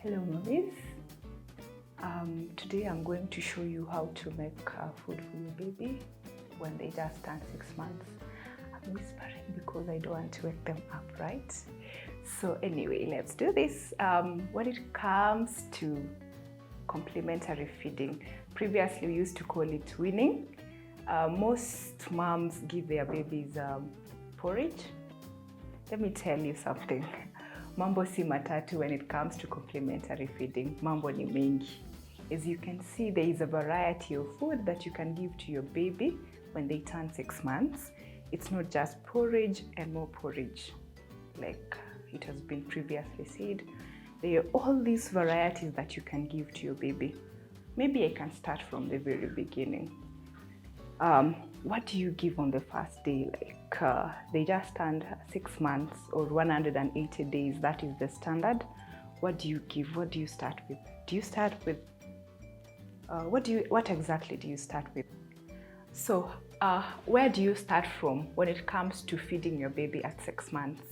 Hello mommies. Today I'm going to show you how to make food for your baby when they just turn 6 months. I'm whispering because I don't want to wake them up, right? So anyway, let's do this. When it comes to complementary feeding, previously we used to call it weaning. Most moms give their babies porridge. Let me tell you something. Mambo si matatu when it comes to complementary feeding. Mambo ni mengi. As you can see, there is a variety of food that you can give to your baby when they turn 6 months. It's not just porridge and more porridge, like it has been previously said. There are all these varieties that you can give to your baby. Maybe I can start from the very beginning. What do you give on the first day? Like they just turned 6 months or 180 days, that is the standard. What do you give? What do you start with? Do you start with, what exactly do you start with? So where do you start from when it comes to feeding your baby at 6 months?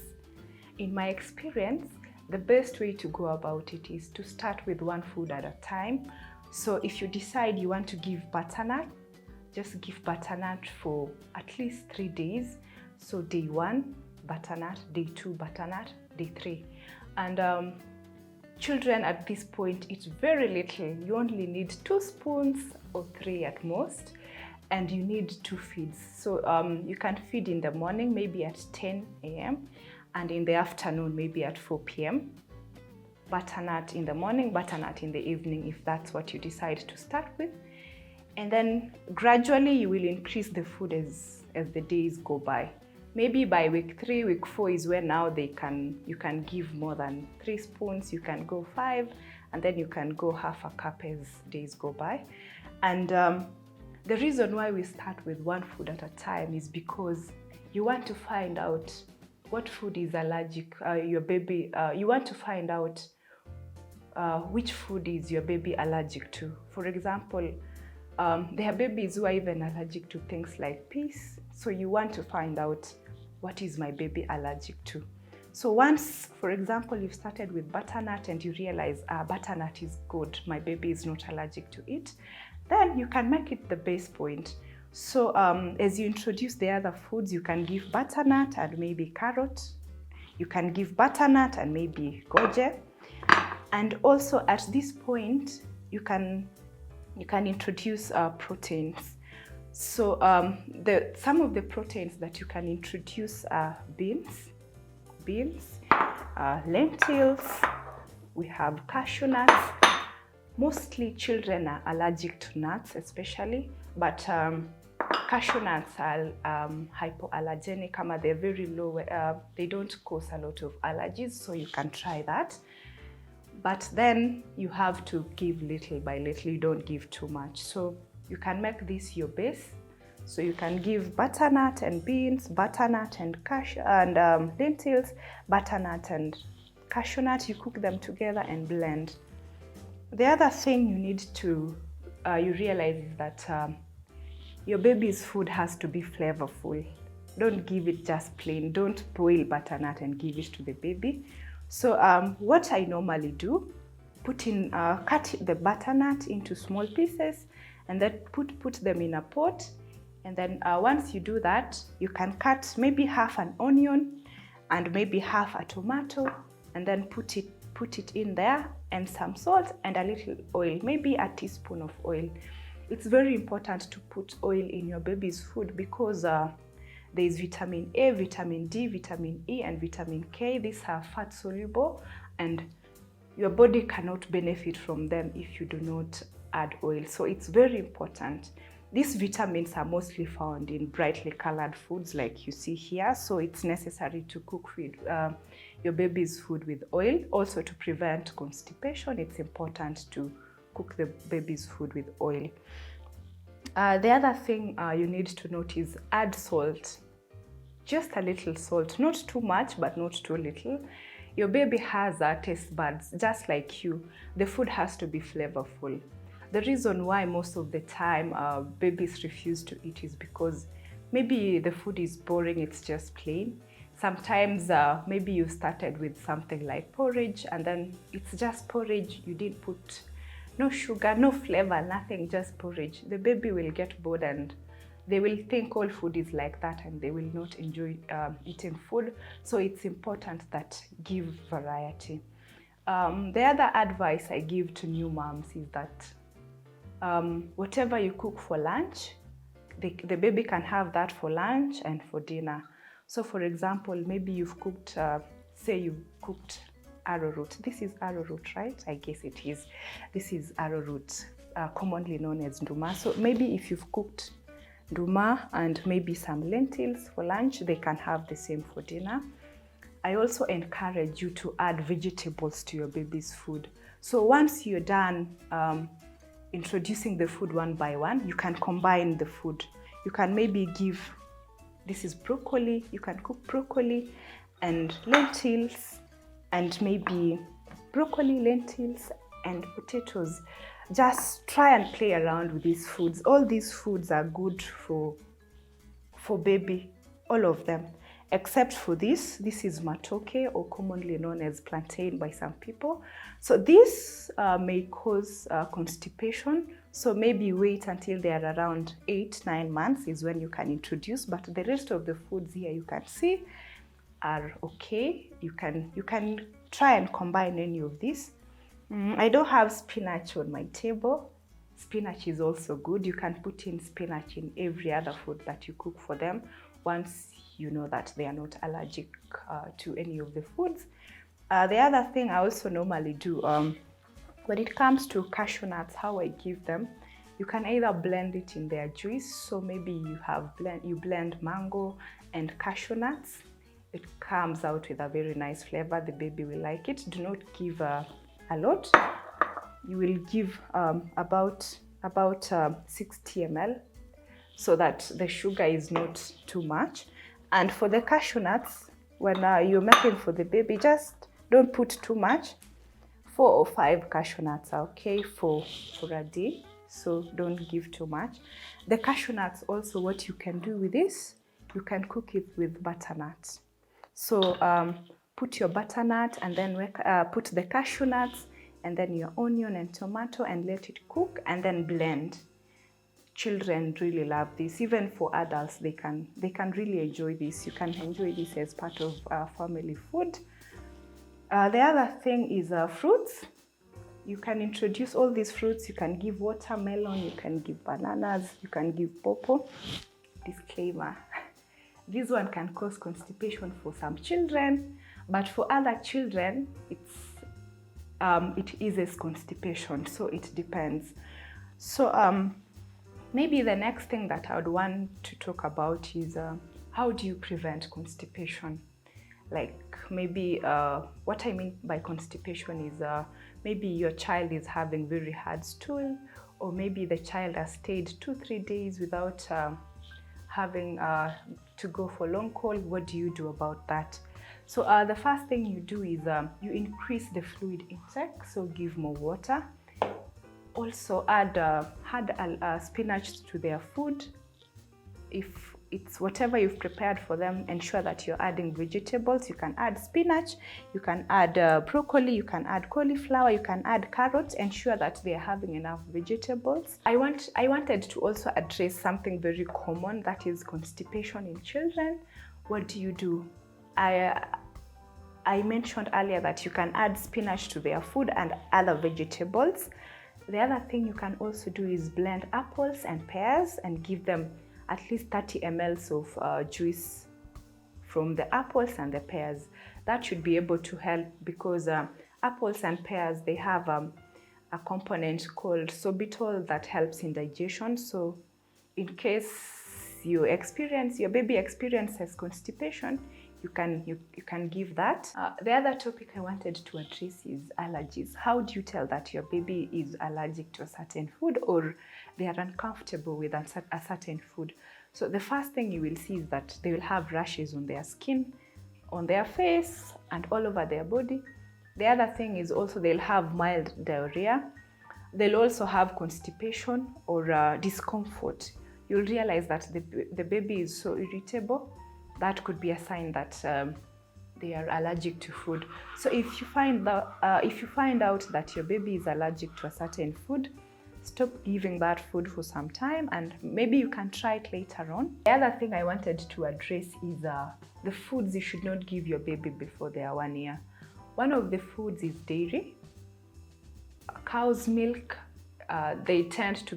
In my experience, the best way to go about it is to start with one food at a time. So if you decide you want to give butternut, just give butternut for at least 3 days. So day 1, butternut, day 2, butternut, day 3. And children at this point eat very little. You only need 2 spoons or 3 at most, and you need 2 feeds. So you can feed in the morning, maybe at 10 a.m. and in the afternoon, maybe at 4 p.m. Butternut in the morning, butternut in the evening, if that's what you decide to start with. And then gradually you will increase the food as the days go by. Maybe by week 3, week 4 is where now you can give more than 3 spoons, you can go 5, and then you can go half a cup as days go by. And the reason why we start with one food at a time is because you want to find out what food is allergic, your baby, you want to find out which food is your baby allergic to. For example, there are babies who are even allergic to things like peas. So you want to find out, what is my baby allergic to? So once, for example, you've started with butternut and you realize butternut is good, my baby is not allergic to it, then you can make it the base point. So as you introduce the other foods, you can give butternut and maybe carrot. You can give butternut and maybe goji. And also at this point, you can introduce proteins. So some of the proteins that you can introduce are beans, lentils, we have cashew nuts. Mostly children are allergic to nuts especially, but cashew nuts are hypoallergenic, they're very low, they don't cause a lot of allergies, so you can try that. But then you have to give little by little, you don't give too much. So you can make this your base. So you can give butternut and beans, butternut and cashew and lentils, butternut and cashew nut. You cook them together and blend. The other thing you need to you realize is that your baby's food has to be flavorful. Don't give it just plain. Don't boil butternut and give it to the baby. So what I normally do, cut the butternut into small pieces and then put them in a pot. And then once you do that, you can cut maybe half an onion and maybe half a tomato, and then put it in there, and some salt and a little oil, maybe a teaspoon of oil. It's very important to put oil in your baby's food because there is vitamin A, vitamin D, vitamin E, and vitamin K. These are fat soluble, and your body cannot benefit from them if you do not add oil. So it's very important. These vitamins are mostly found in brightly colored foods like you see here. So it's necessary to cook your baby's food with oil. Also, to prevent constipation, it's important to cook the baby's food with oil. The other thing you need to note is add salt. Just a little salt, not too much, but not too little. Your baby has taste buds, just like you. The food has to be flavorful. The reason why most of the time babies refuse to eat is because maybe the food is boring, it's just plain. Sometimes maybe you started with something like porridge and then it's just porridge. You didn't put no sugar, no flavor, nothing, just porridge. The baby will get bored and they will think all food is like that and they will not enjoy eating food. So it's important that give variety. The other advice I give to new moms is that whatever you cook for lunch, the baby can have that for lunch and for dinner. So for example, maybe you've cooked, say you've cooked arrowroot. This is arrowroot, right? I guess it is. This is arrowroot, commonly known as nduma. So maybe if you've cooked nduma and maybe some lentils for lunch, they can have the same for dinner. I also encourage you to add vegetables to your baby's food. So once you're done introducing the food one by one, you can combine the food. You can maybe give, this is broccoli, you can cook broccoli and lentils, and maybe broccoli, lentils, and potatoes. Just try and play around with these foods. All these foods are good for baby, all of them, except for this. This is matoke, or commonly known as plantain by some people. So this may cause constipation. So maybe wait until they are around 8-9 months is when you can introduce, but the rest of the foods here you can see are okay. You can try and combine any of these. I don't have spinach on my table. Spinach is also good. You can put in spinach in every other food that you cook for them once you know that they are not allergic to any of the foods. The other thing I also normally do, when it comes to cashew nuts, how I give them, you can either blend it in their juice. So maybe you blend mango and cashew nuts. It comes out with a very nice flavor. The baby will like it. Do not give a lot. You will give about 60 ml so that the sugar is not too much. And for the cashew nuts, when you're making for the baby, just don't put too much. 4 or 5 cashew nuts are okay for a day, so don't give too much. The cashew nuts also, what you can do with this, you can cook it with butternut. So put your butternut and then put the cashew nuts and then your onion and tomato and let it cook and then blend. Children really love this. Even for adults, they can really enjoy this. You can enjoy this as part of family food. The other thing is fruits. You can introduce all these fruits. You can give watermelon, you can give bananas, you can give pawpaw. Disclaimer, this one can cause constipation for some children, but for other children, it eases constipation, so it depends. So maybe the next thing that I would want to talk about is how do you prevent constipation? Like maybe what I mean by constipation is maybe your child is having very hard stool, or maybe the child has stayed 2-3 days without having to go for long call. What do you do about that? So the first thing you do is you increase the fluid intake, so give more water. Also add spinach to their food. If it's whatever you've prepared for them, ensure that you're adding vegetables. You can add spinach, you can add broccoli, you can add cauliflower, you can add carrots. Ensure that they're having enough vegetables. I wanted to also address something very common, that is constipation in children. What do you do? I mentioned earlier that you can add spinach to their food and other vegetables. The other thing you can also do is blend apples and pears and give them at least 30 ml of juice from the apples and the pears. That should be able to help, because apples and pears, they have a component called sorbitol that helps in digestion. So in case your baby experiences constipation, you can give that. The other topic I wanted to address is allergies. How do you tell that your baby is allergic to a certain food or they are uncomfortable with a certain food? So the first thing you will see is that they will have rashes on their skin, on their face, and all over their body. The other thing is also they'll have mild diarrhea. They'll also have constipation or discomfort. You'll realize that the baby is so irritable. that could be a sign that they are allergic to food. So if you find out that your baby is allergic to a certain food, stop giving that food for some time, and maybe you can try it later on. The other thing I wanted to address is the foods you should not give your baby before they are 1 year. One of the foods is dairy. Cow's milk, they tend to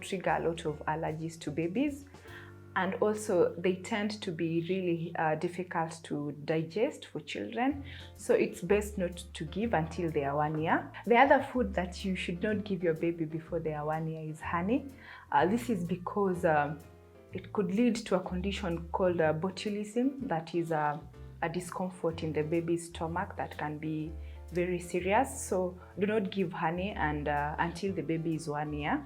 trigger a lot of allergies to babies, and also they tend to be really difficult to digest for children, so it's best not to give until they are 1 year. The other food that you should not give your baby before they are 1 year is honey. This is because it could lead to a condition called botulism, that is a discomfort in the baby's stomach that can be very serious. So do not give honey until the baby is 1 year.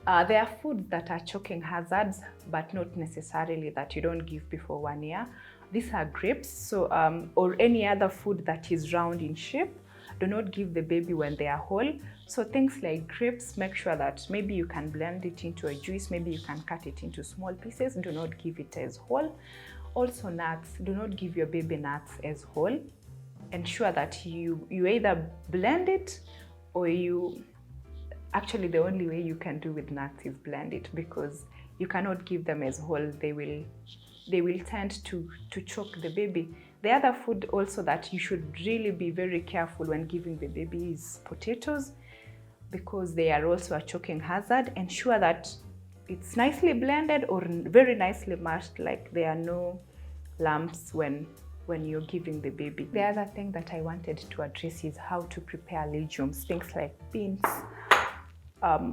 There are foods that are choking hazards, but not necessarily that you don't give before 1 year. These are grapes, or any other food that is round in shape. Do not give the baby when they are whole. So things like grapes, make sure that maybe you can blend it into a juice, maybe you can cut it into small pieces. Do not give it as whole. Also nuts, do not give your baby nuts as whole. Ensure that you either blend it, or actually the only way you can do with nuts is blend it, because you cannot give them as whole. They will tend to choke the baby. The other food also that you should really be very careful when giving the baby is potatoes, because they are also a choking hazard. Ensure that it's nicely blended or very nicely mashed, like there are no lumps when you're giving the baby. The other thing that I wanted to address is how to prepare legumes, things like beans,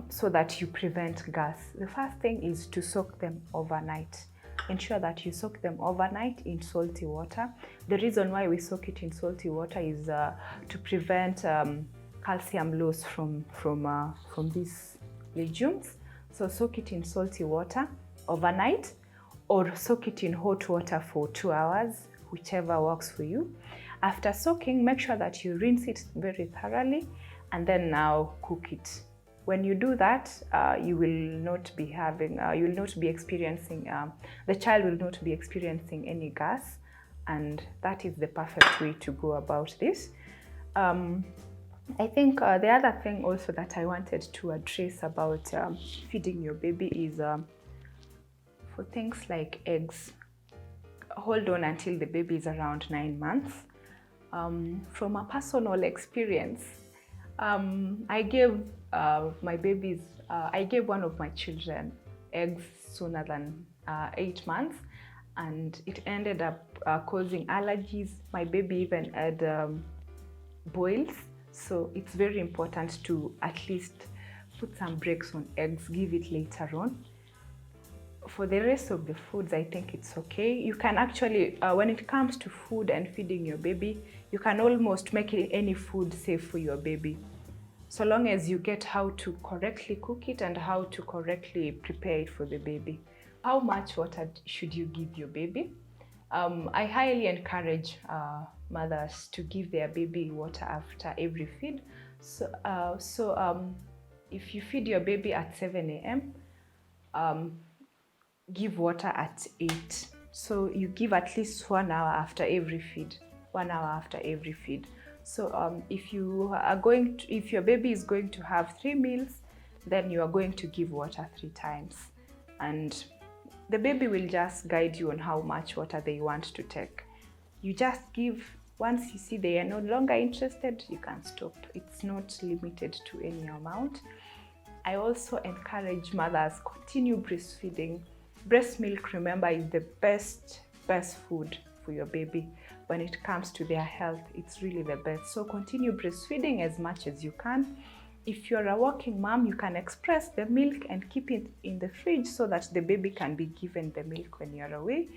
so that you prevent gas. The first thing is to soak them overnight. Ensure that you soak them overnight in salty water. The reason why we soak it in salty water is to prevent calcium loss from these legumes. So soak it in salty water overnight, or soak it in hot water for 2 hours, whichever works for you. After soaking, make sure that you rinse it very thoroughly, and then now cook it. When you do that, you will not be experiencing, the child will not be experiencing any gas, and that is the perfect way to go about this. I think the other thing also that I wanted to address about feeding your baby is for things like eggs. Hold on until the baby is around 9 months. From a personal experience, I gave one of my children eggs sooner than 8 months, and it ended up causing allergies. My baby even had boils. So it's very important to at least put some brakes on eggs, give it later on. For the rest of the foods, I think it's okay. You can actually, when it comes to food and feeding your baby, you can almost make any food safe for your baby, so long as you get how to correctly cook it and how to correctly prepare it for the baby. How much water should you give your baby? I highly encourage mothers to give their baby water after every feed. So if you feed your baby at 7 a.m., give water at 8. So you give at least 1 hour after every feed. 1 hour after every feed. So if your baby is going to have 3 meals, then you are going to give water 3 times. And the baby will just guide you on how much water they want to take. You just give. Once you see they are no longer interested, you can stop. It's not limited to any amount. I also encourage mothers continue breastfeeding. Breast milk, remember, is the best food for your baby. When it comes to their health, it's really the best. So continue breastfeeding as much as you can. If you're a working mom, you can express the milk and keep it in the fridge so that the baby can be given the milk when you're away.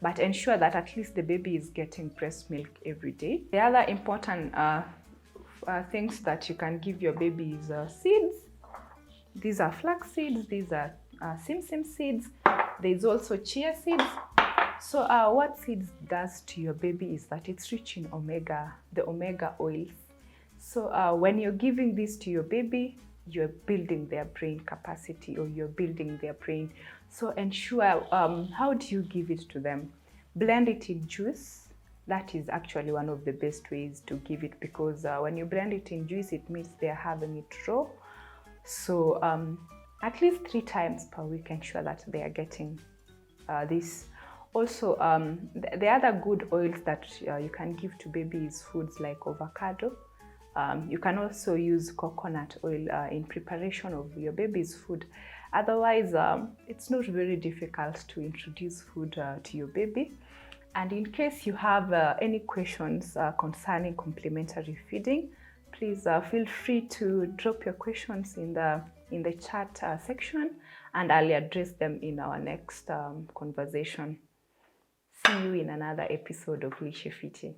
But ensure that at least the baby is getting breast milk every day. The other important things that you can give your baby is seeds. These are flax seeds, these are simsim seeds. There's also chia seeds. So what seeds does to your baby is that it's rich in the omega oils. So when you're giving this to your baby, you're building their brain capacity or you're building their brain. So ensure, how do you give it to them? Blend it in juice. That is actually one of the best ways to give it, because when you blend it in juice, it means they're having it raw. So at least 3 times per week, ensure that they are getting this. Also, the other good oils that you can give to babies foods like avocado. You can also use coconut oil in preparation of your baby's food. Otherwise, it's not very difficult to introduce food to your baby. And in case you have any questions concerning complementary feeding, please feel free to drop your questions in the chat section, and I'll address them in our next conversation. See you in another episode of Lishe Fiti.